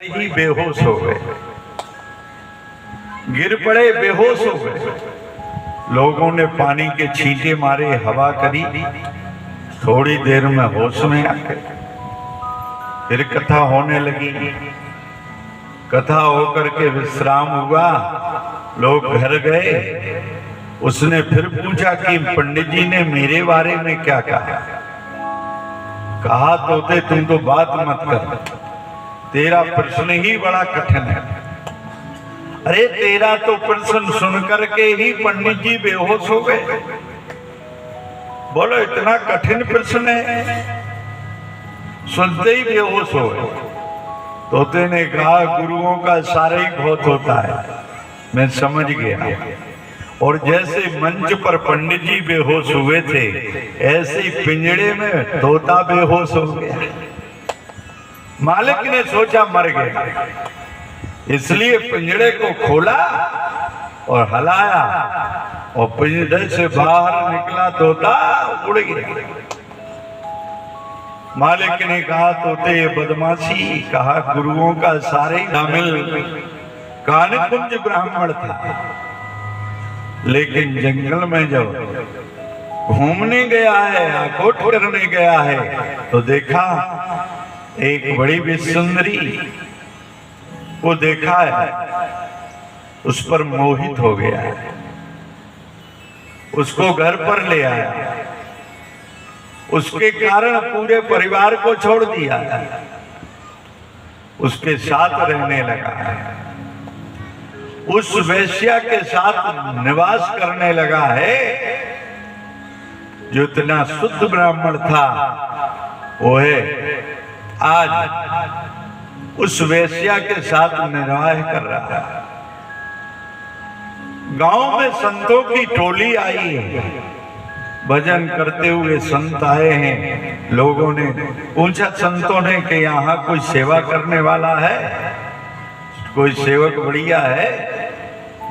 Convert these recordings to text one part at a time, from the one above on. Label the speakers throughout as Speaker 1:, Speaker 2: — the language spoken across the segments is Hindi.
Speaker 1: ही बेहोश हो गए, गिर पड़े, बेहोश हो गए। लोगों ने पानी के छींटे मारे, हवा करी, थोड़ी देर में होश में आ गए। फिर कथा होने लगी। कथा होकर के विश्राम हुआ, लोग घर गए। उसने फिर पूछा कि पंडित जी ने मेरे बारे में क्या कहा? कहा तोते तुम तो बात मत कर, तेरा प्रश्न ही बड़ा कठिन है। अरे तेरा तो प्रश्न सुन करके ही पंडित जी बेहोश हो गए। बोलो इतना कठिन प्रश्न है, सुनते ही बेहोश हो गए। तोते ने कहा गुरुओं का सारा ही बहुत होता है, मैं समझ गया। और जैसे मंच पर पंडित जी बेहोश हुए थे, ऐसे ही पिंजड़े में तोता बेहोश हो गया। मालिक ने सोचा मर गया, इसलिए पिंजड़े को खोला और हलाया, और पिंजड़े से बाहर निकला तोता, उड़ गया। मालिक ने कहा तोते ये बदमाशी। कहा गुरुओं का सारे शामिल कानकुंज ब्राह्मण था, लेकिन जंगल में जब घूमने गया है, आकोट करने गया है, तो देखा एक बड़ी भी सुंदरी को देखा है, उस पर मोहित हो गया है, उसको घर पर ले आया। उसके कारण पूरे परिवार को छोड़ दिया, उसके साथ रहने लगा, उस वैश्या के साथ निवास करने लगा है। जो इतना शुद्ध ब्राह्मण था, वो है आज उस वैश्या के साथ निर्वाह कर रहा है। गांव में संतों की टोली आई है, भजन करते हुए संत आए हैं। लोगों ने पूछा संतों ने कि यहाँ कोई सेवा करने वाला है, कोई सेवक बढ़िया है?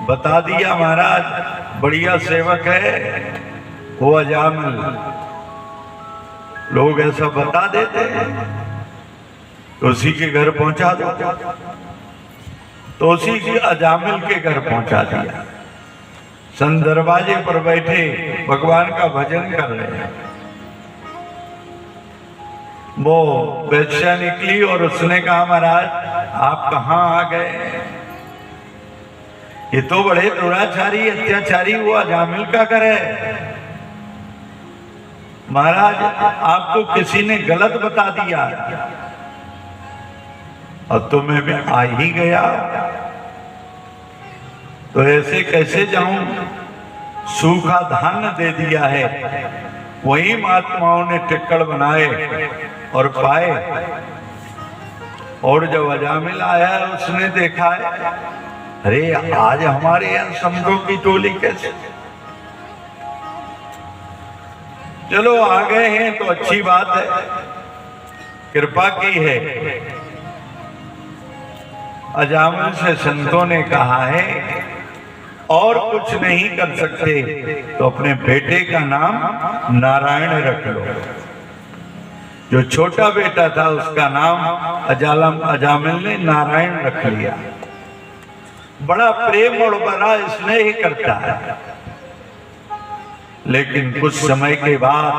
Speaker 1: बता दिया महाराज बढ़िया सेवक है वो अजामिल। लोग ऐसा बता देते हैं, तो उसी के घर पहुंचा दो। तो उसी के अजामिल के घर पहुंचा दिया। संत दरवाजे पर बैठे भगवान का भजन कर रहे हैं। वो वैश्या निकली और उसने कहा महाराज आप कहाँ आ गए? ये तो बड़े दुराचारी अत्याचारी वो अजामिल का घर है। महाराज आपको किसी ने गलत बता दिया और तुम्हें भी आ ही गया, तो ऐसे कैसे जाऊं? सूखा धान्य दे दिया है, वही महात्माओं ने टिक्कड़ बनाए और पाए। और जब अजामिल आया उसने देखा है, अरे आज हमारे यहाँ संतों की टोली कैसे? चलो आ गए हैं तो अच्छी बात है, कृपा की है। अजामिल से संतों ने कहा है और कुछ नहीं कर सकते तो अपने बेटे का नाम नारायण रख लो। जो छोटा बेटा था उसका नाम अजामिल ने नारायण रख लिया। बड़ा प्रेम और बड़ा स्नेह ही करता है। लेकिन कुछ समय के बाद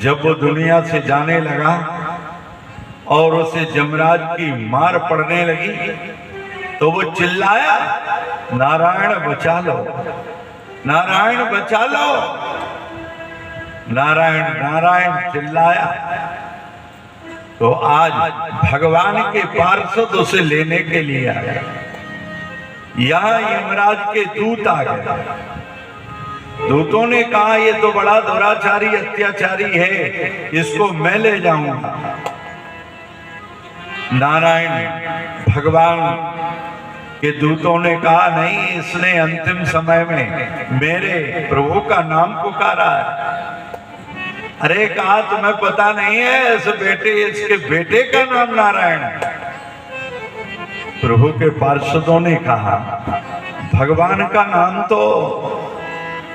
Speaker 1: जब वो दुनिया से जाने लगा और उसे जमराज की मार पड़ने लगी, तो वो चिल्लाया नारायण बचा लो, नारायण बचा लो। नारायण नारायण चिल्लाया तो आज भगवान के पार्षद उसे लेने के लिए आए। यहाँ यमराज के दूत आ गए। दूतों ने कहा ये तो बड़ा दुराचारी अत्याचारी है, इसको मैं ले जाऊंगा। नारायण भगवान के दूतों ने कहा नहीं, इसने अंतिम समय में मेरे प्रभु का नाम पुकारा है। अरे कहा तुम्हें पता नहीं है, इसके बेटे का नाम नारायण है। प्रभु के पार्षदों ने कहा भगवान का नाम तो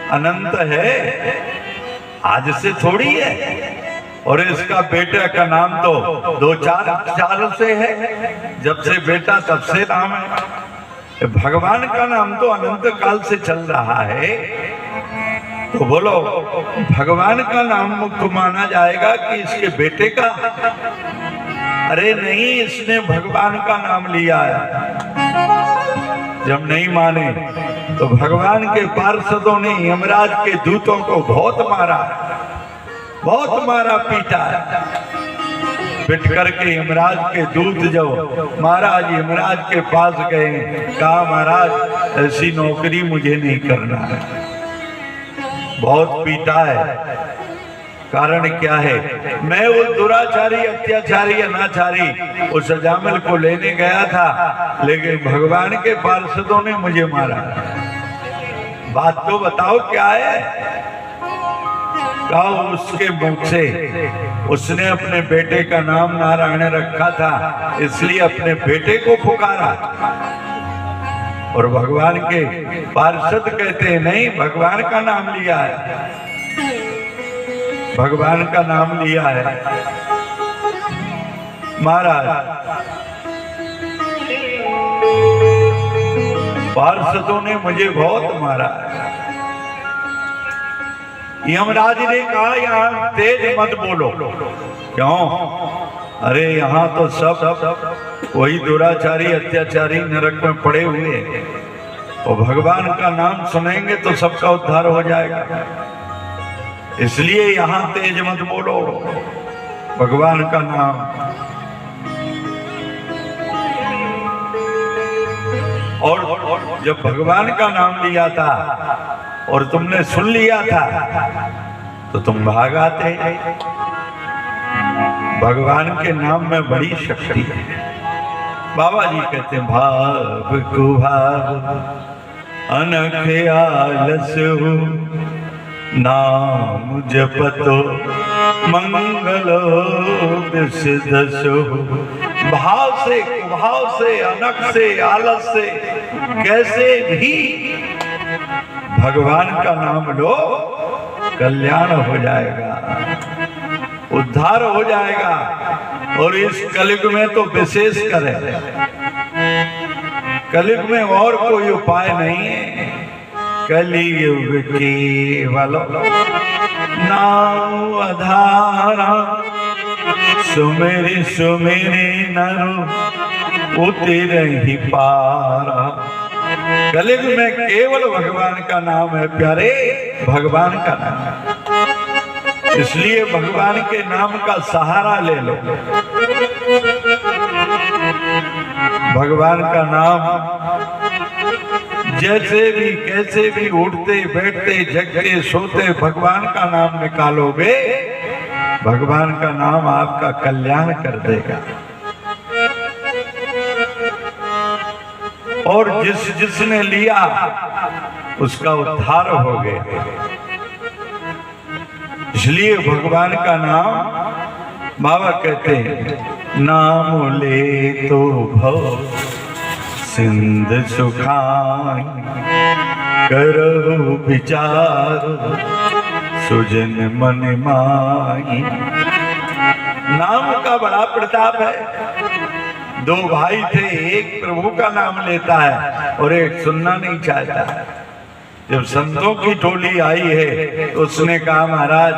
Speaker 1: अनंत है, आज से थोड़ी है। और इसका बेटे का नाम तो 2-4 साल से है, जब से बेटा तब से नाम है। भगवान का नाम तो अनंत काल से चल रहा है, तो बोलो भगवान का नाम मुक्त माना जाएगा कि इसके बेटे का? अरे नहीं, इसने भगवान का नाम लिया है। जब नहीं माने तो भगवान के पार्षदों ने यमराज के दूतों को बहुत मारा पीटा। पिट करके यमराज के दूत जब महाराज यमराज के पास गए, कहा महाराज ऐसी नौकरी मुझे नहीं करना है, बहुत पीटा है। कारण क्या है? मैं वो दुराचारी, अत्याचारी, अनाचारी उस अजामिल को लेने गया था, लेकिन भगवान के पार्षदों ने मुझे मारा। बात तो बताओ क्या है? कहा उसके मुख से उसने अपने बेटे का नाम नारायण रखा था, इसलिए अपने बेटे को पुकारा। और भगवान के पार्षद कहते हैं नहीं, भगवान का नाम लिया है, भगवान का नाम लिया है। महाराज पार्षदों ने मुझे बहुत मारा। यमराज ने कहा यहाँ तेज मत बोलो। क्यों? अरे यहाँ तो सब वही दुराचारी, अत्याचारी नरक में पड़े हुए हैं, और भगवान का नाम सुनेंगे तो सबका उद्धार हो जाएगा, इसलिए यहाँ तेज मत बोलो भगवान का नाम। और जब भगवान का नाम लिया था और तुमने सुन लिया था तो तुम भाग आते। भगवान के नाम में बड़ी शक्ति है। बाबा जी कहते हैं भाव कुभाव अनख आलस हो, नाम जपतो मंगलो दिस दसो। भाव से, कुभाव से, अनख से, आलस से कैसे भी भगवान का नाम लो, कल्याण हो जाएगा, उद्धार हो जाएगा। और इस कलयुग में तो विशेष करे, कलयुग में और कोई उपाय नहीं है। कलियुग केवल नाम आधारा, सुमेरी सुमेरी नरु उतर ही पारा। कलयुग में केवल भगवान का नाम है प्यारे, भगवान का नाम है, इसलिए भगवान के नाम का सहारा ले लो। भगवान का नाम जैसे भी कैसे भी उठते बैठते जगते सोते भगवान का नाम निकालोगे, भगवान का नाम आपका कल्याण कर देगा। और जिसने लिया उसका उद्धार हो गया। इसलिए भगवान का नाम बाबा कहते हैं नाम ले तो भव सिंध सुखाई, करो विचार सुजन मन माई। नाम का बड़ा प्रताप है। दो भाई थे, एक प्रभु का नाम लेता है और एक सुनना नहीं चाहता है। जब संतों की टोली आई है तो उसने कहा महाराज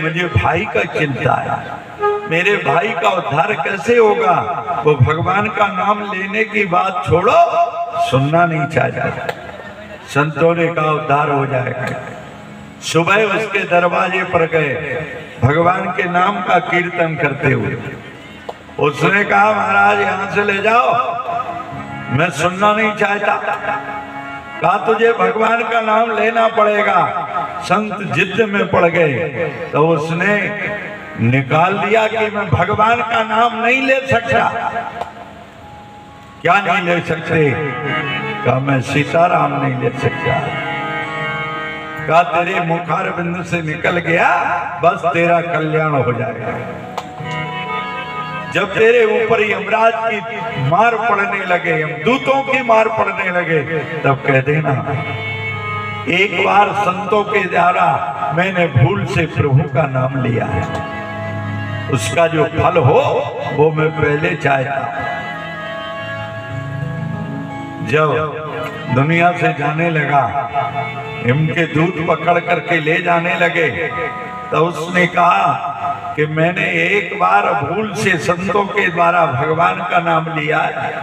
Speaker 1: मुझे भाई का चिंता है, मेरे भाई का उद्धार कैसे होगा? वो भगवान का नाम लेने की बात छोड़ो, सुनना नहीं चाहता। संतों ने कहा उद्धार हो जाएगा। सुबह उसके दरवाजे पर गए भगवान के नाम का कीर्तन करते हुए। उसने कहा महाराज यहाँ से ले जाओ, मैं सुनना नहीं चाहता। कहा तुझे भगवान का नाम लेना पड़ेगा। संत जिद में पड़ गए तो उसने निकाल दिया कि मैं भगवान का नाम नहीं ले सकता। क्या नहीं ले सकते? कहा मैं सीताराम नहीं ले सकता। कहा तेरे मुखार बिंदु से निकल गया, बस तेरा कल्याण हो जाएगा। जब तेरे ऊपर यमराज की मार पड़ने लगे, यमदूतों की मार पड़ने लगे, तब कह देना एक बार संतों के द्वारा मैंने भूल से प्रभु का नाम लिया है। उसका जो फल हो वो मैं पहले चाहता। जब दुनिया से जाने लगा, इनके दूध पकड़ करके ले जाने लगे, तो उसने कहा कि मैंने एक बार भूल से संतों के द्वारा भगवान का नाम लिया है,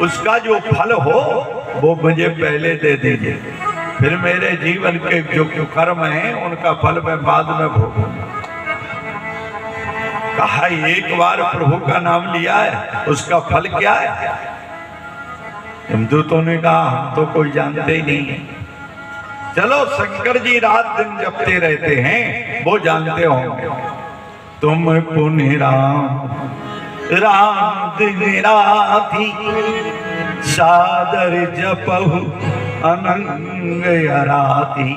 Speaker 1: उसका जो फल हो वो मुझे पहले दे दीजिए, फिर मेरे जीवन के जो कर्म हैं उनका फल मैं बाद में भोगूंगा। कहा एक बार प्रभु का नाम लिया है, उसका फल क्या है? हिमदूतों ने कहा हम तो कोई जानते ही नहीं है। चलो शंकर जी रात दिन जपते रहते हैं, वो जानते होंगे। तुम पुण्य राम राम दिन राति, सादर जपहु अनंग अराती।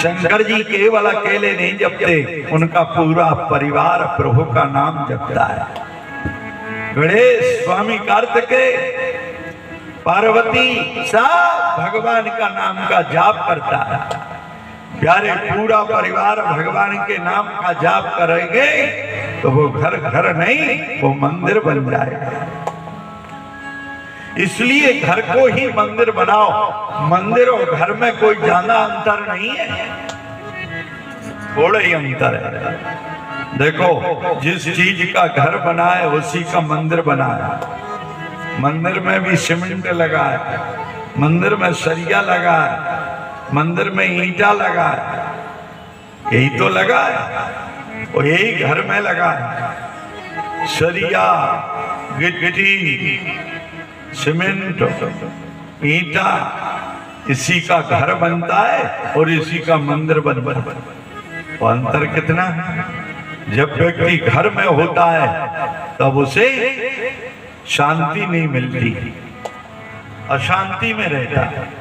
Speaker 1: शंकर जी केवल अकेले नहीं जपते, उनका पूरा परिवार प्रभु का नाम जपता है। गणेश, स्वामी कार्तिकेय, पार्वती सब भगवान का नाम का जाप करता है। प्यारे पूरा परिवार भगवान के नाम का जाप करेंगे तो वो घर घर नहीं, वो मंदिर बन जाएगा। इसलिए घर को ही मंदिर बनाओ। मंदिर और घर में कोई ज्यादा अंतर नहीं है, थोड़ा ही अंतर है। देखो, जिस चीज का घर बना है उसी का मंदिर बना है। मंदिर में भी सीमेंट लगा है, मंदिर में सरिया लगा है, मंदिर में ईंटा लगा है, यही तो लगा है। और यही घर में लगा है, सरिया, गिट्टी, सीमेंट, ईंटा, इसी का घर बनता है और इसी का मंदिर बनता है। तो अंतर कितना है? जब व्यक्ति घर में होता है तब उसे शांति नहीं मिलती, अशांति में रहता है।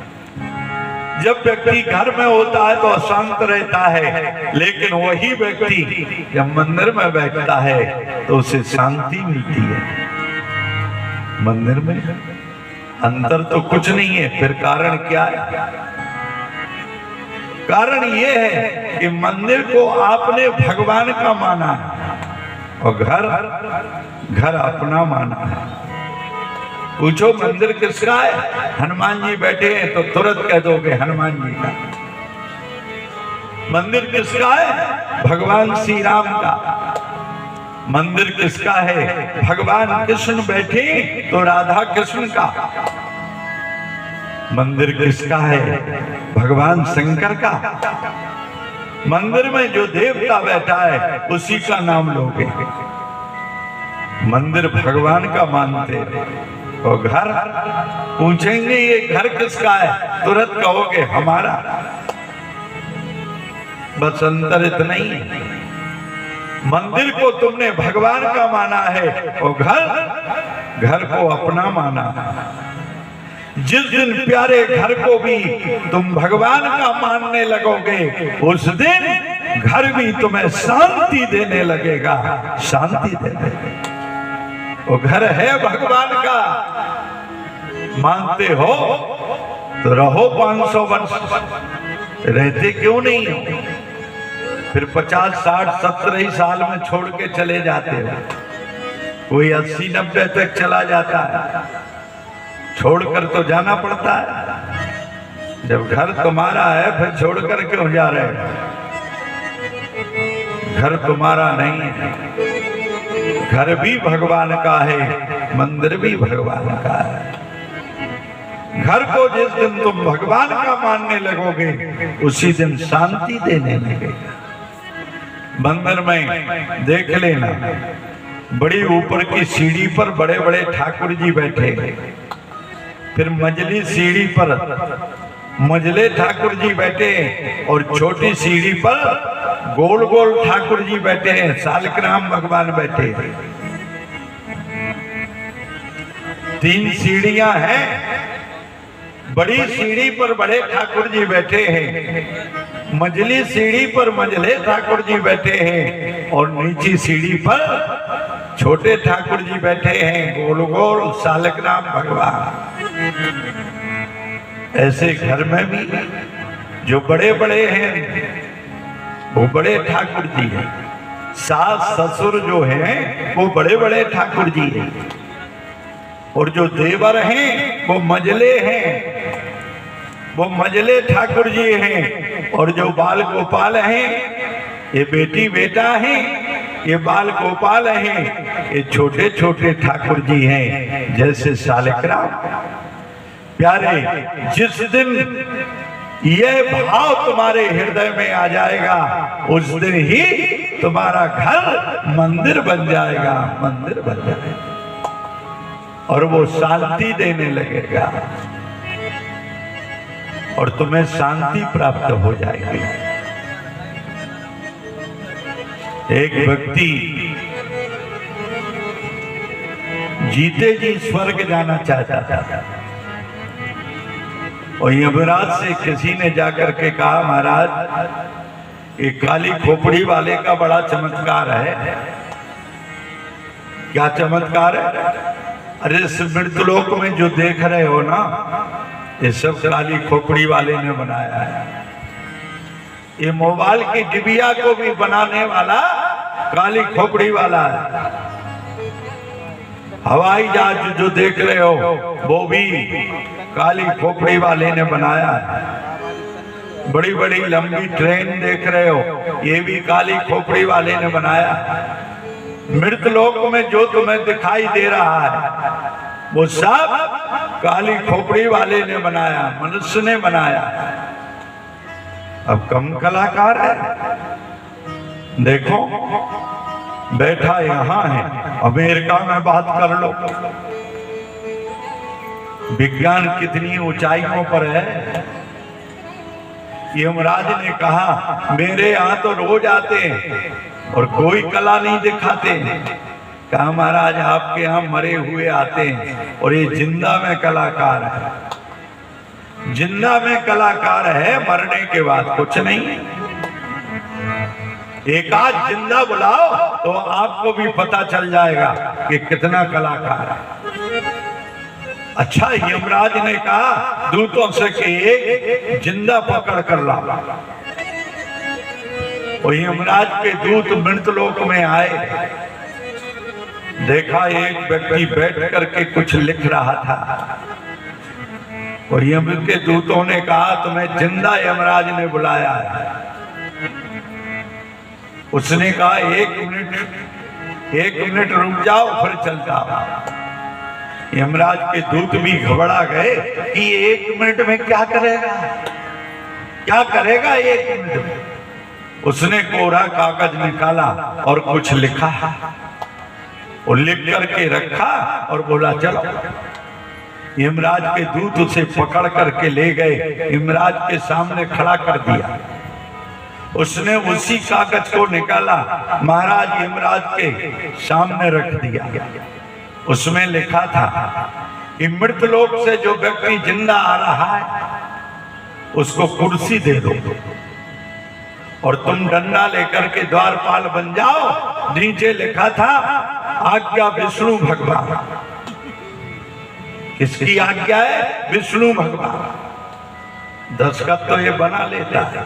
Speaker 1: जब व्यक्ति घर में होता है तो अशांत रहता है, लेकिन वही व्यक्ति जब मंदिर में बैठता है तो उसे शांति मिलती है। मंदिर में अंतर तो कुछ नहीं है। फिर कारण क्या है? कारण ये है कि मंदिर को आपने भगवान का माना है और घर अपना माना है। पूछो मंदिर किसका है? हनुमान जी बैठे हैं तो तुरंत कह दोगे हनुमान जी का। मंदिर किसका है? भगवान श्री राम का। मंदिर किसका है? भगवान कृष्ण बैठे तो राधा कृष्ण का। मंदिर किसका है? भगवान शंकर का। मंदिर में जो देवता बैठा है उसी का नाम लोगे। मंदिर भगवान का मानते और घर पूछेंगे ये घर किसका है, तुरंत कहोगे हमारा। बस अंतर इतना ही है। मंदिर को तुमने भगवान का माना है और घर को अपना माना है। जिस दिन प्यारे घर को भी तुम भगवान का मानने लगोगे, उस दिन घर भी तुम्हें शांति देने लगेगा, शांति देने। वो घर है भगवान का, मानते हो तो रहो 500 वर्ष, रहते क्यों नहीं हो? फिर 50, 60, 70 ही साल में छोड़ के चले जाते हो। कोई 80, 90 तक चला जाता है, छोड़कर तो जाना पड़ता है। जब घर तुम्हारा है फिर छोड़कर क्यों जा रहे हो? घर तुम्हारा नहीं है, घर भी भगवान का है, मंदिर भी भगवान का है। घर को जिस दिन तुम भगवान का मानने लगोगे उसी दिन शांति देने लगेगा। मंदिर में देख लेना, बड़ी ऊपर की सीढ़ी पर बड़े बड़े ठाकुर जी बैठे, फिर मंझली सीढ़ी पर मंझले ठाकुर जी बैठे और छोटी सीढ़ी पर गोल गोल ठाकुर जी बैठे हैं, सालग्राम भगवान बैठे। 3 सीढ़ियां हैं। बड़ी सीढ़ी पर बड़े ठाकुर जी बैठे हैं, मंझली सीढ़ी पर मंझले ठाकुर जी बैठे हैं और नीची सीढ़ी पर छोटे ठाकुर जी बैठे हैं, गोल गोल सालग्राम भगवान। ऐसे घर में भी जो बड़े बड़े हैं वो बड़े ठाकुर जी हैं, सास ससुर जो हैं वो बड़े बड़े ठाकुर जी हैं, और जो देवर हैं वो मजले हैं, वो मजले ठाकुर जी हैं। और जो बाल गोपाल हैं ये बेटी बेटा हैं, ये बाल गोपाल हैं, ये छोटे छोटे ठाकुर जी हैं जैसे सालिग्राम। प्यारे, जिस दिन ये भाव तुम्हारे हृदय में आ जाएगा उस दिन ही तुम्हारा घर मंदिर बन जाएगा, मंदिर बन जाएगा, और वो शांति देने लगेगा और तुम्हें शांति प्राप्त हो जाएगी। एक व्यक्ति जीते जी स्वर्ग जाना चाहता था, और यमराज से किसी ने जाकर के कहा, महाराज ये काली खोपड़ी वाले का बड़ा चमत्कार है। क्या चमत्कार है? अरे इस मृतलोक में जो देख रहे हो ना, ये सब काली खोपड़ी वाले ने बनाया है। ये मोबाइल की डिबिया को भी बनाने वाला काली खोपड़ी वाला है। हवाई जहाज जो देख रहे हो वो भी काली खोपड़ी वाले ने बनाया है। बड़ी बड़ी लंबी ट्रेन देख रहे हो, ये भी काली खोपड़ी वाले ने बनाया। मृतलोक में जो तुम्हें दिखाई दे रहा है वो सब काली खोपड़ी वाले ने बनाया, मनुष्य ने बनाया। अब कम कलाकार है? देखो बैठा यहाँ है, अमेरिका में बात कर लो, विज्ञान कितनी ऊंचाइयों पर है। यमराज ने कहा मेरे यहाँ तो रोज आते हैं और कोई कला नहीं दिखाते। कहा महाराज आपके यहाँ मरे हुए आते हैं और ये जिंदा में कलाकार है। जिंदा में कलाकार है, मरने के बाद कुछ नहीं। एक आज जिंदा बुलाओ तो आपको भी पता चल जाएगा कि कितना कलाकार है। अच्छा, यमराज ने कहा दूतों से कि जिंदा पकड़ कर लाओ। और यमराज के दूत मृतलोक में आए, देखा एक व्यक्ति बैठ करके कुछ लिख रहा था, और यम के दूतों ने कहा तुम्हें जिंदा यमराज ने बुलाया है। उसने कहा एक मिनट रुक जाओ फिर चलता हूं। यमराज के दूत भी घबरा गए कि 1 मिनट में क्या करेगा, क्या करेगा 1 मिनट में। उसने कोरा कागज निकाला और कुछ लिखा, और लिख करके रखा और बोला चलो। यमराज के दूत उसे पकड़ करके ले गए, यमराज के सामने खड़ा कर दिया। उसने उसी कागज को निकाला, महाराज यमराज के सामने रख दिया। उसमें लिखा था कि मृतलोक से जो व्यक्ति जिंदा आ रहा है उसको कुर्सी दे दो, और तुम डंडा लेकर के द्वारपाल बन जाओ। नीचे लिखा था आज्ञा विष्णु भगवान। किसकी आज्ञा है? विष्णु भगवान। दस्तखत तो ये बना लेता है।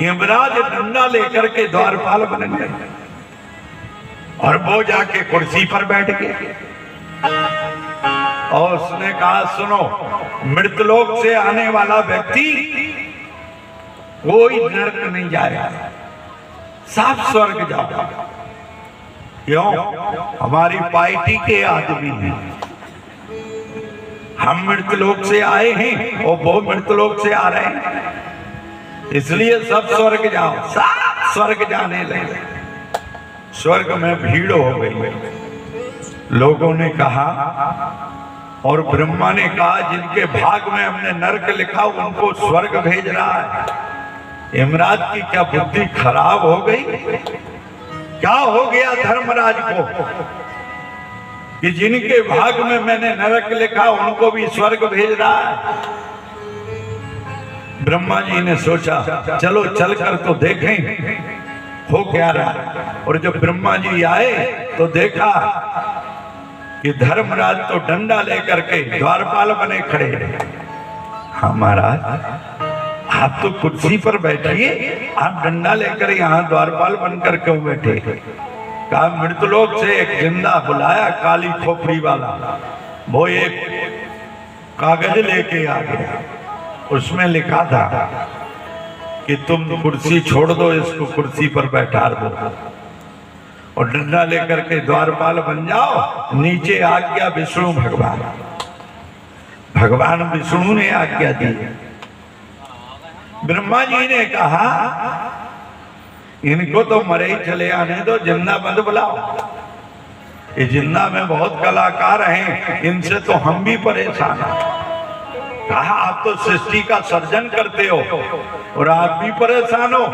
Speaker 1: यमराज डंडा लेकर के द्वारपाल बन गए और वो जाके कुर्सी पर बैठ गए, और उसने कहा सुनो, मृतलोक से आने वाला व्यक्ति कोई नरक नहीं जाएगा, साफ स्वर्ग जाओ। क्यों? हमारी पार्टी के आदमी हैं, हम मृतलोक से आए हैं और वो मृतलोक से आ रहे हैं, इसलिए सब स्वर्ग जाओ। सब स्वर्ग जाने लगे। स्वर्ग में भीड़ हो गई। लोगों ने कहा, और ब्रह्मा ने कहा जिनके भाग में हमने नरक लिखा उनको स्वर्ग भेज रहा है। यमराज की क्या बुद्धि खराब हो गई? क्या हो गया धर्मराज को कि जिनके भाग में मैंने नरक लिखा उनको भी स्वर्ग भेज रहा है? ब्रह्मा जी ने सोचा चलो चलकर तो देखें हो क्या रहा। और जब ब्रह्मा जी आए तो देखा कि धर्मराज तो डंडा लेकर के द्वारपाल बने खड़े। हाँ महाराज, आप तो कुर्सी पर बैठिए, आप डंडा लेकर यहाँ द्वारपाल बनकर क्यों बैठे? कहा मृतलोक से एक जिंदा बुलाया काली खोपड़ी वाला, वो एक कागज लेके आ गया, उसमें लिखा था कि तुम कुर्सी छोड़ दो, इसको कुर्सी पर बैठा दो और डंडा लेकर के द्वारपाल बन जाओ। नीचे आज्ञा विष्णु भगवान, भगवान विष्णु ने आज्ञा दी। ब्रह्मा जी ने कहा इनको तो मरे ही चले आने दो, जिंदा मत बुलाओ, ये जिंदा में बहुत कलाकार हैं, इनसे तो हम भी परेशान हैं। कहा आप तो सृष्टि का सर्जन करते हो और आप भी परेशान हो?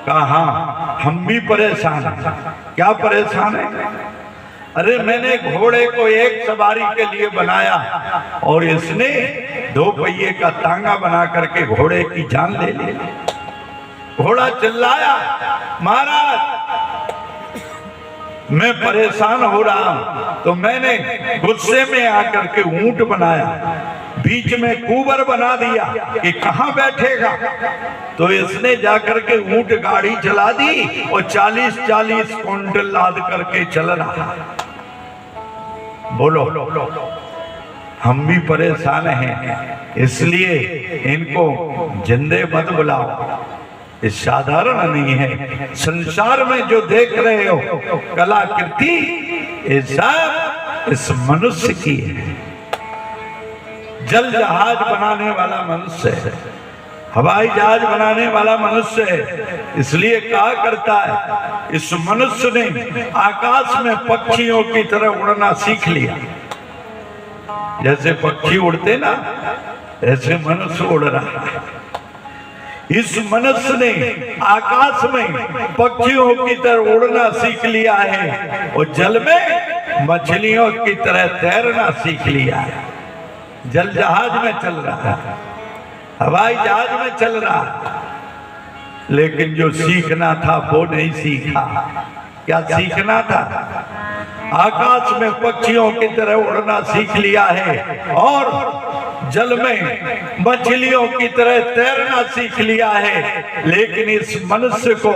Speaker 1: कहा हाँ हम भी परेशान हैं। क्या परेशान है? अरे मैंने घोड़े को एक सवारी के लिए बनाया और इसने 2 पहिए का तांगा बना करके घोड़े की जान ले ली। घोड़ा चिल्लाया महाराज मैं परेशान हो रहा हूं, तो मैंने गुस्से में आकर के ऊंट बनाया, बीच में कुंवर बना दिया कि कहां बैठेगा, तो इसने जाकर के ऊंट गाड़ी चला दी और 40-40 क्विंटल लाद करके चल रहा। बोलो हम भी परेशान हैं, इसलिए इनको जिंदे मत बुलाओ, ये साधारण नहीं है। संसार में जो देख रहे हो कलाकृति, ये सब इस मनुष्य की है। जल जहाज बनाने वाला मनुष्य है, हवाई जहाज बनाने वाला मनुष्य है। इसलिए कहा करता है इस मनुष्य ने आकाश में पक्षियों की तरह उड़ना सीख लिया। जैसे पक्षी उड़ते ना, ऐसे मनुष्य उड़ रहा है। इस मनुष्य ने आकाश में पक्षियों की तरह उड़ना सीख लिया है और जल में मछलियों की तरह तैरना सीख लिया है। जल जहाज में चल रहा है, हवाई जहाज में चल रहा है, लेकिन जो सीखना था वो नहीं सीखा। क्या सीखना था? आकाश में पक्षियों की तरह उड़ना सीख लिया है और जल में मछलियों की तरह तैरना सीख लिया है। लेकिन इस मनुष्य को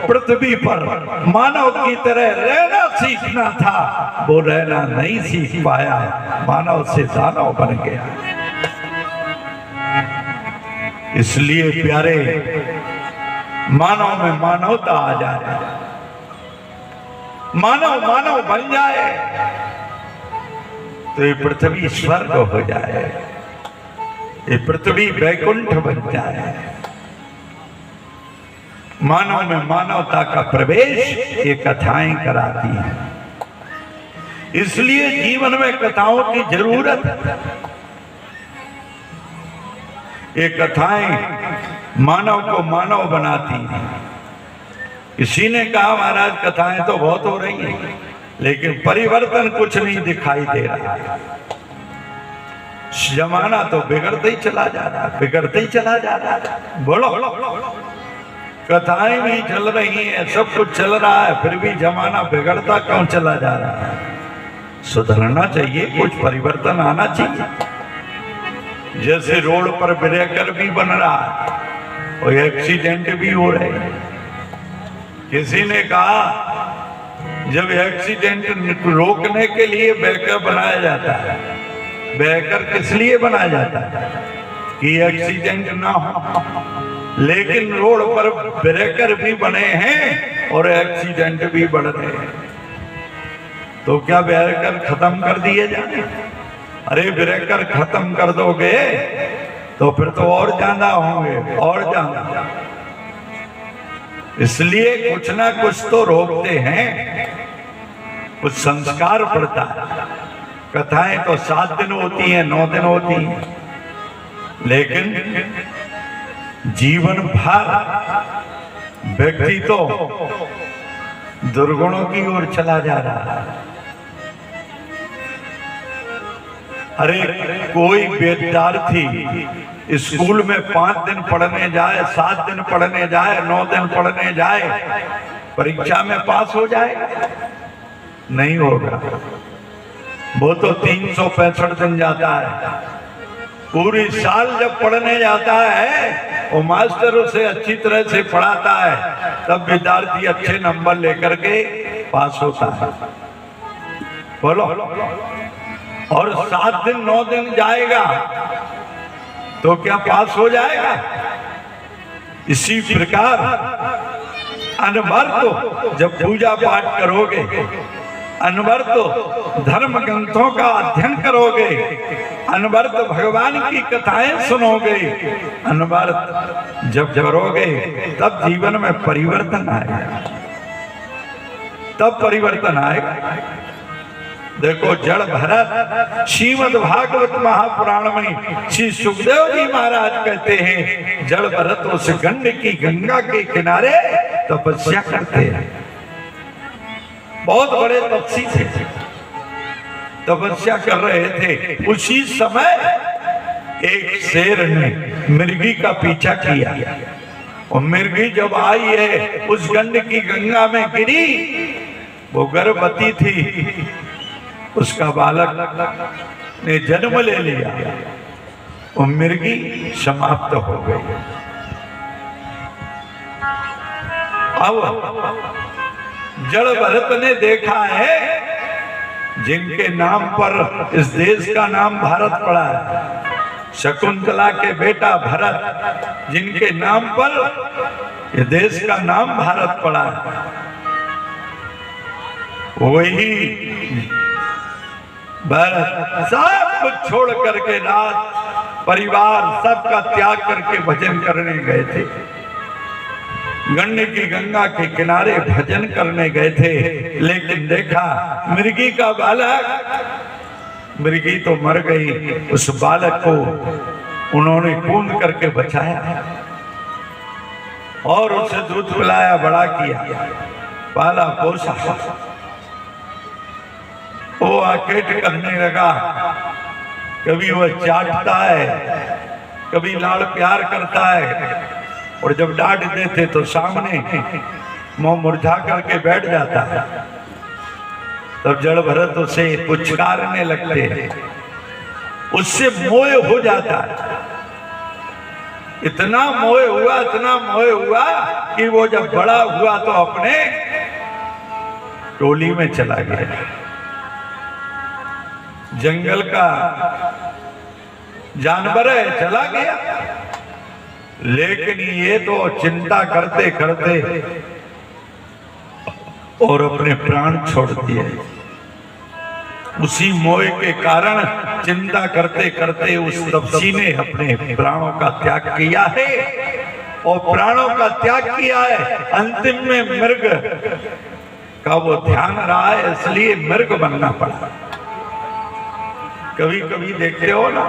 Speaker 1: पृथ्वी पर मानव की तरह रहना सीखना था, वो रहना नहीं सीख पाया, मानव से दानव बन गया। इसलिए प्यारे मानव में मानवता आ जाए, मानव मानव बन जाए तो ये पृथ्वी स्वर्ग हो जाए, ये पृथ्वी वैकुंठ बन जाए। मानव में मानवता का प्रवेश ये कथाएं कराती हैं। इसलिए जीवन में कथाओं की जरूरत है। ये कथाएं मानव को मानव बनाती हैं। किसी ने कहा महाराज कथाएं तो बहुत हो रही हैं, लेकिन परिवर्तन कुछ नहीं दिखाई दे रहा है। जमाना तो बिगड़ते ही चला जा रहा है, बिगड़ते ही चला जा रहा है। बोलो कथाएं भी चल रही हैं, सब कुछ चल रहा है, फिर भी जमाना बिगड़ता क्यों चला जा रहा है? सुधरना चाहिए, कुछ परिवर्तन आना चाहिए। जैसे रोड पर ब्रेकर भी बन रहा है और एक्सीडेंट भी हो रहे हैं। किसी ने कहा जब एक्सीडेंट रोकने के लिए ब्रेकर बनाया जाता है, ब्रेकर किस लिए बनाया जाता है? कि एक्सीडेंट ना हो। लेकिन रोड पर ब्रेकर भी बने हैं और एक्सीडेंट भी बढ़ रहे हैं, तो क्या ब्रेकर खत्म कर दिए जाए? अरे ब्रेकर खत्म कर दोगे तो फिर तो और ज्यादा होंगे, और ज्यादा। इसलिए कुछ ना कुछ तो रोकते हैं, कुछ संस्कार पड़ता है। कथाएं तो 7 दिन होती हैं, 9 दिन होती हैं, लेकिन जीवन भर व्यक्ति तो दुर्गुणों की ओर चला जा रहा है। अरे कोई विद्यार्थी स्कूल में 5 दिन पढ़ने जाए, 7 दिन पढ़ने जाए, 9 दिन पढ़ने जाए, परीक्षा में पास हो जाएगा? नहीं होगा। वो तो 365 दिन जाता है। पूरी साल जब पढ़ने जाता है वो मास्टर उसे अच्छी तरह से पढ़ाता है, तब विद्यार्थी अच्छे नंबर लेकर के पास होता है। बोलो, और 7 दिन 9 दिन जाएगा तो क्या पास हो जाएगा? इसी प्रकार अनवरत जब पूजा पाठ करोगे, अनवरत धर्म ग्रंथों का अध्ययन करोगे, अनवरत भगवान की कथाएं सुनोगे, अनवरत जब करोगे तब जीवन में परिवर्तन आएगा, तब परिवर्तन आएगा। देखो, जड़ भरत श्रीमद् भागवत महापुराण में श्री सुखदेव जी महाराज कहते हैं, जड़ भरत उस गंडकी गंगा के किनारे तपस्या करते हैं। बहुत बड़े तपस्वी थे, तपस्या कर रहे थे। उसी समय एक शेर ने मृगी का पीछा किया, और मृगी जब आई है उस गंडकी गंगा में गिरी, वो गर्भवती थी, उसका बालक ने जन्म ले लिया, वो मृगी समाप्त हो गई। अब जड़ भरत ने देखा है, जिनके नाम पर इस देश का नाम भारत पड़ा है, शकुंतला के बेटा भरत, जिनके नाम पर ये देश का नाम भारत पड़ा है, वही भरत सब कुछ छोड़ करके, रात परिवार सबका त्याग करके भजन करने गए थे। गंडकी गंगा के किनारे भजन करने गए थे, लेकिन देखा मृगी का बालक, मृगी तो मर गई, उस बालक को उन्होंने कूद करके बचाया और उसे दूध पिलाया, बड़ा किया, पाला पोसा। वो आकेट करने लगा, कभी वह चाटता है, कभी लाड़ प्यार करता है, और जब डांट देते तो सामने मुंह मुरझा करके बैठ जाता है। तब जड़ भरत उसे पुचकारने लगते हैं, उससे मोह हो जाता है। इतना मोह हुआ, इतना मोह हुआ कि वो जब बड़ा हुआ तो अपने टोली में चला गया। जंगल का जानवर है, चला गया, लेकिन ये तो चिंता करते करते और अपने प्राण छोड़ दिए। उसी मोह के कारण चिंता करते करते उस तपस्वी ने अपने प्राणों का त्याग किया है, और प्राणों का त्याग किया है। अंतिम में मृग का वो ध्यान रहा है, इसलिए मृग बनना पड़ा। कभी कभी देखते हो ना,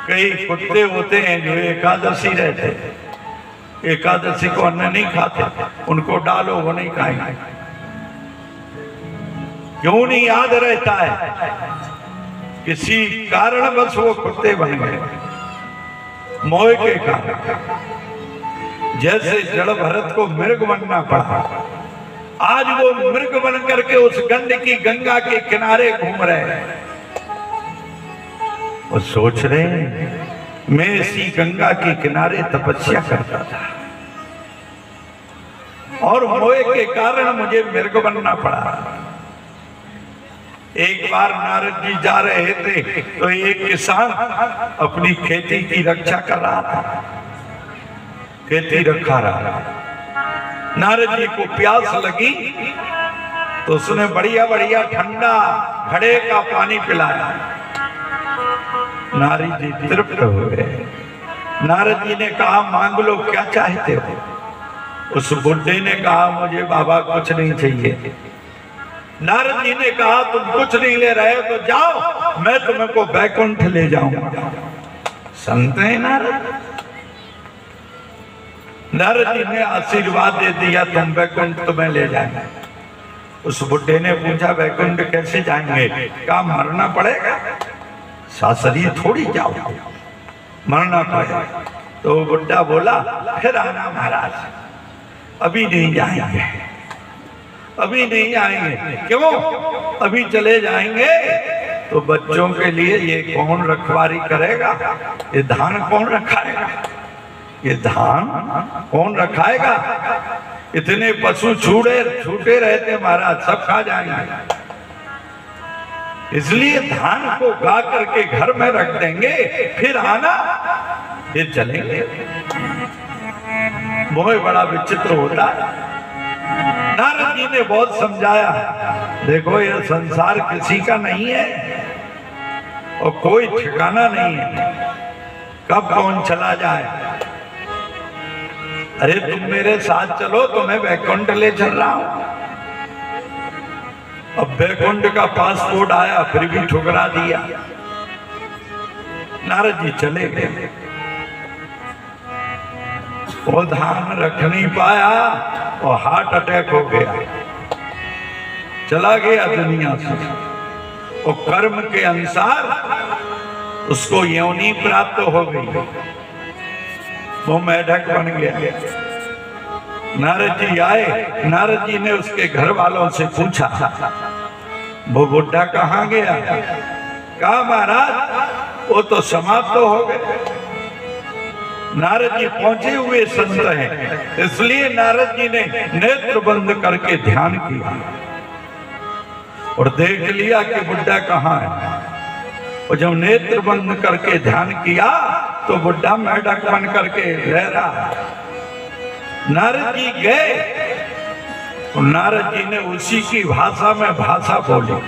Speaker 1: कई कुत्ते होते हैं जो एकादशी रहते, एकादशी को अन्न नहीं खाते, उनको डालो वो नहीं खाएंगे। क्यों नहीं याद रहता है? किसी कारणवश वो कुत्ते बन गए, मोह के कारण। जैसे जड़ भरत को मृग बनना पड़ा, आज वो मृग बन करके उस गंडकी गंगा के किनारे घूम रहे हैं और सोच रहे हैं मैं इसी गंगा के किनारे तपस्या करता था और मोह के कारण मुझे मृग बनना पड़ा। एक बार नारद जी जा रहे थे तो एक किसान अपनी खेती की रक्षा कर रहा था, खेती रखा रहा। नारद जी को प्यास लगी तो उसने बढ़िया बढ़िया ठंडा घड़े का पानी पिलाया। नारद जी तृप्त हो गए। नारद जी ने कहा मांग लो क्या चाहते हो। उस बुढ़े ने कहा मुझे बाबा कुछ नहीं चाहिए। नारद जी ने कहा तुम कुछ नहीं ले रहे हो तो जाओ, मैं तुम्हें को बैकुंठ ले जाऊंगा। संत है नारद। नारद जी ने आशीर्वाद दे दिया तुम बैकुंठ तुम्हें ले जाएंगे। उस बुढ़े ने पूछा बैकुंठ कैसे जाएंगे? कहा मरना पड़ेगा, सासरी थोड़ी जाओ, मरना पड़ेगा। तो बुढ़ा बोला फिर आना महाराज, अभी नहीं जाएंगे, अभी नहीं जाएंगे। क्यों? अभी चले जाएंगे तो बच्चों के लिए ये कौन रखवारी करेगा, ये धान कौन रखाएगा? ये धान कौन रखाएगा? इतने पशु छूटे रहते महाराज, सब खा जाएंगे। इसलिए धान को गा करके घर में रख देंगे, फिर आना, फिर चलेंगे। मोह बड़ा विचित्र होता है। नारद जी ने बहुत समझाया, देखो ये संसार किसी का नहीं है और कोई ठिकाना नहीं है, कब कौन चला जाए। अरे तुम मेरे साथ चलो तो मैं वैकुंठ ले चल रहा हूं। अब वैकुंठ का पासपोर्ट आया, फिर भी ठुकरा दिया। नारद जी चले गए, वो धान रख नहीं पाया और हार्ट अटैक हो गया, चला गया दुनिया से। और कर्म के अनुसार उसको योनि प्राप्त हो गई, वो मेढक बन गया। नारद जी आए, नारद जी ने उसके घर वालों से पूछा, वो बुढ़ा कहाँ गया? कहा महाराज वो तो समाप्त हो गए। नारद जी पहुंचे हुए संत हैं, इसलिए नारद जी ने नेत्र बंद करके ध्यान किया और देख लिया कि बुढ़ा कहाँ है। और जब नेत्र बंद करके ध्यान किया तो बुढ़ा मेढक बन करके रह रहा। नारद जी गए और नारद जी ने उसी की भाषा में भाषा बोली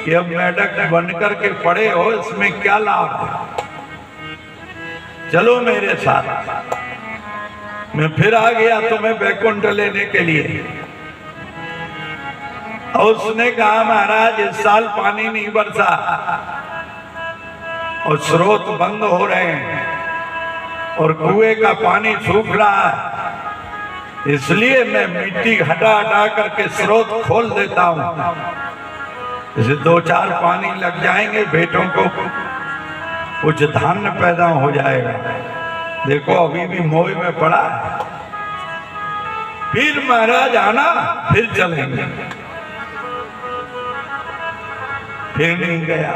Speaker 1: कि अब मेढक बन करके पड़े हो, इसमें क्या लाभ है, चलो मेरे साथ। मैं फिर आ गया तुम्हें वैकुंठ लेने के लिए। और उसने कहा महाराज इस साल पानी नहीं बरसा और स्रोत बंद हो रहे हैं और कुएं का पानी सूख रहा है, इसलिए मैं मिट्टी हटा हटा करके स्रोत खोल देता हूं। इसे 2-4 पानी लग जाएंगे, बेटों को कुछ धान्य पैदा हो जाएगा। देखो अभी भी मोह में पड़ा है। फिर महाराज आना, फिर चलेंगे। फिर नहीं गया।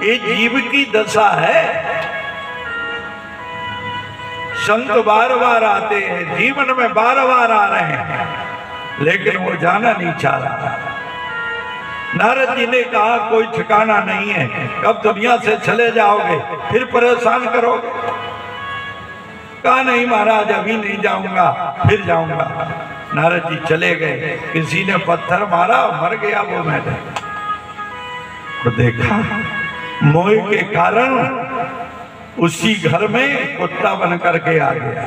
Speaker 1: ये जीव की दशा है। संत बार बार आते हैं, जीवन में बार बार आ रहे हैं, लेकिन वो जाना नहीं चाह रहा। नारद जी ने कहा कोई ठिकाना नहीं है, कब दुनिया से चले जाओगे, फिर परेशान करोगे। कहा नहीं महाराज अभी नहीं जाऊंगा, फिर जाऊंगा। नारद जी चले गए, किसी ने पत्थर मारा, मर गया वो मेढक। तो देखा मोह के कारण उसी घर में कुत्ता बन करके आ गया।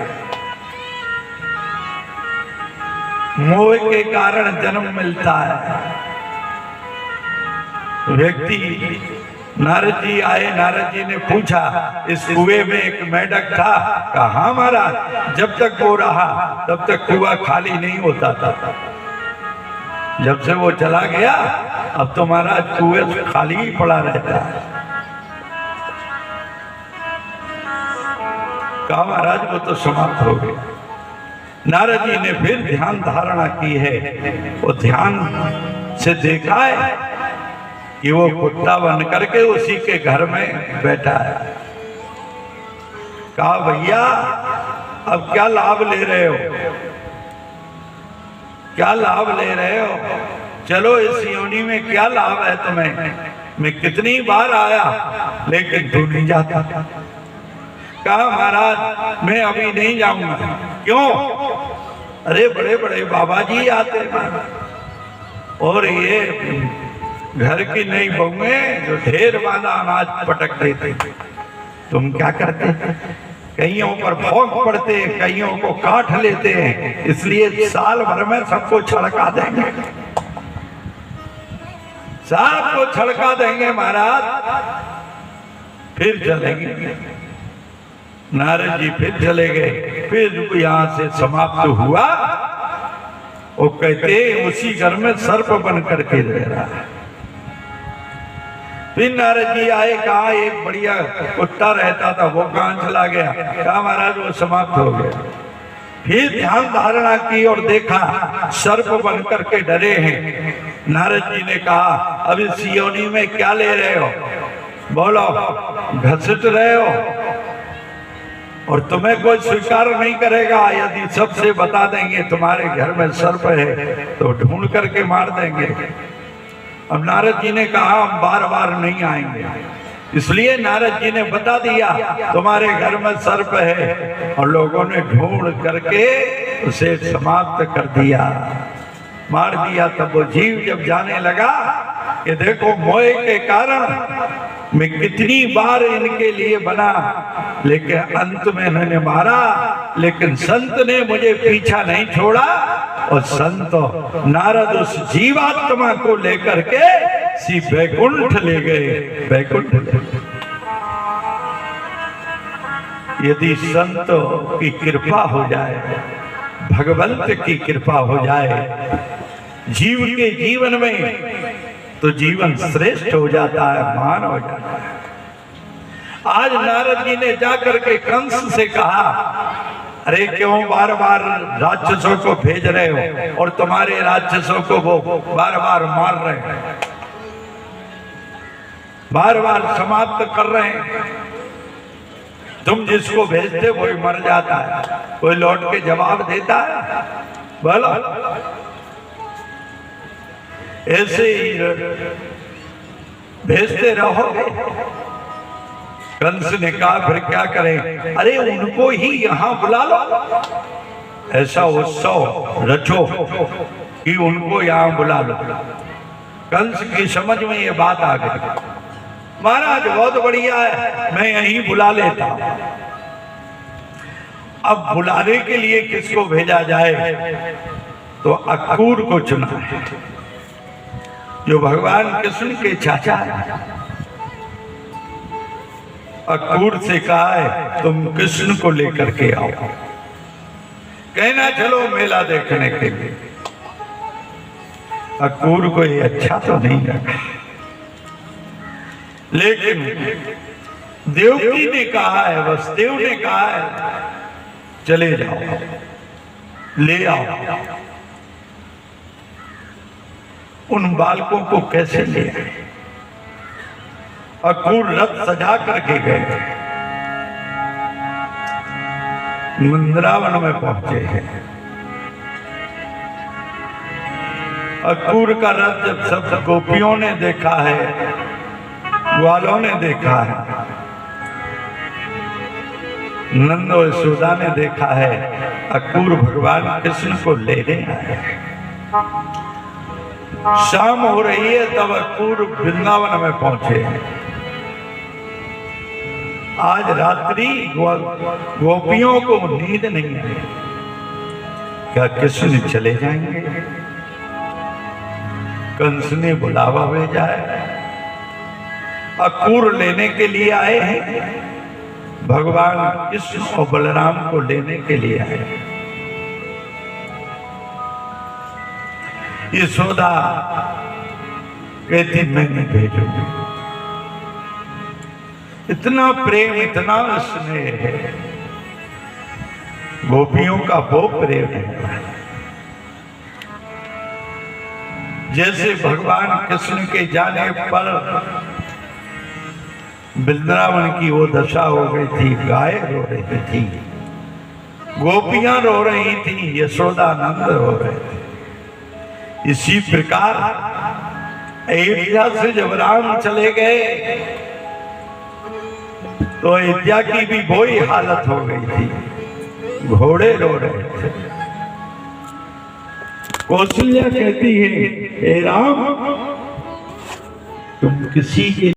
Speaker 1: मोह के कारण जन्म मिलता है। व्यक्ति नारद जी आए, नारद जी ने पूछा इस कुएं में एक मेढक था? कहा महाराज जब तक वो रहा तब तक कुआं खाली नहीं होता था, जब से वो चला गया अब तो महाराज कुएं खाली ही पड़ा रहता है। कहा महाराज वो तो समाप्त हो गया। नारद जी ने फिर ध्यान धारणा की है, वो ध्यान से देखा है कि वो कुत्ता बन करके उसी के घर में बैठा है। कहा भैया अब क्या लाभ ले रहे हो, क्या लाभ ले रहे हो? चलो इस योनि में क्या लाभ है तुम्हें? मैं कितनी बार आया लेकिन तू नहीं जाता। कहा महाराज मैं अभी नहीं जाऊंगा। क्यों? अरे बड़े बड़े बाबा जी आते हैं और ये घर की नई बहुएं जो ढेर वाला अनाज पटक देते, तुम क्या करते? कईयों पर भौंक पड़ते, कईयों को काट लेते हैं, इसलिए साल भर में सबको छड़का देंगे, सबको छड़का देंगे महाराज, फिर चलेंगे। नारद जी फिर चले गए। फिर यहाँ से समाप्त हुआ। वो कहते उसी घर में सर्प बन करके रह रहा है। फिर नारद जी आए, कहा एक बढ़िया कुत्ता रहता था वो कहाँ चला गया? कहा महाराज वो समाप्त हो गया। फिर ध्यान धारणा की और देखा सर्प बन करके डरे हैं। नारद जी ने कहा अब इस योनि में क्या ले रहे हो? बोलो, घसीट रहे हो? और तुम्हें कोई स्वीकार नहीं करेगा। यदि सबसे बता देंगे तुम्हारे घर में सर्प है तो ढूंढ करके मार देंगे। अब नारद जी ने कहा हम बार बार नहीं आएंगे, इसलिए नारद जी ने बता दिया तुम्हारे घर में सर्प है, और लोगों ने ढूंढ करके उसे समाप्त कर दिया, मार दिया। तब वो जीव जब जाने लगा कि देखो मोह के कारण मैं कितनी बार इनके लिए बना, लेकिन अंत में इन्होंने मारा, लेकिन संत ने मुझे पीछा नहीं छोड़ा। और संत नारद उस जीवात्मा को लेकर के सी बैकुंठ ले गए, बैकुंठ ले गए। यदि संत की कृपा हो जाए, भगवंत की कृपा हो जाए जीव के जीवन में, तो जीवन श्रेष्ठ हो जाता है, महान हो जाता है। आज नारद जी ने जाकर के कंस से कहा, अरे क्यों बार बार राक्षसों को भेज रहे हो, और तुम्हारे राक्षसों को वो बार बार मार रहे हैं, बार बार समाप्त कर रहे हैं। तुम जिसको भेजते वही मर जाता है, कोई लौट के जवाब देता है? बोलो। ऐसे ही भेजते रहोगे। कंस ने कहा फिर क्या करें? अरे उनको ही यहां बुला लो, ऐसा उत्सव रचो कि उनको यहां बुला लो। कंस की समझ में ये बात आ गई, महाराज बहुत बढ़िया है, मैं यहीं बुला लेता हूं। अब बुलाने के लिए किसको भेजा जाए? तो अक्रूर को चुना है, जो भगवान कृष्ण के चाचा है। अक्रूर से कहा है तुम कृष्ण को लेकर के आओ, कहना चलो मेला देखने के लिए। अक्रूर को ये अच्छा तो नहीं लगा, लेकिन देवकी ने कहा है, वसुदेव ने कहा है चले जाओ, ले आओ। उन बालकों को कैसे ले आए? अक्रूर रथ सजा करके गए, वृंदावन में पहुंचे हैं। अक्रूर का रथ जब सब गोपियों ने देखा है, ग्वालों ने देखा है, नंद और यशोदा ने देखा है, अक्रूर भगवान कृष्ण को लेने आए। शाम हो रही है तब अक्रूर वृंदावन में पहुंचे। आज रात्रि गोपियों को नींद नहीं आई, क्या कृष्ण चले जाएंगे? कंस ने बुलावा भेजा है, अक्रूर लेने के लिए आए हैं, भगवान कृष्ण और बलराम को लेने के लिए आए हैं। यशोदा कहती मैं नहीं भेजूंगी। इतना प्रेम, इतना स्नेह है, गोपियों का वो प्रेम है। जैसे भगवान कृष्ण के जाने पर वृंदावन की वो दशा हो गई थी, गाय रो रही थी, गोपियां रो रही थी, यशोदा नंद रो रहे थे। इसी प्रकार अयोध्या से जब राम चले गए तो अयोध्या की भी वही हालत हो गई थी, घोड़े रो रहे थे। कौशल्या कहती है, हे राम तुम किसी के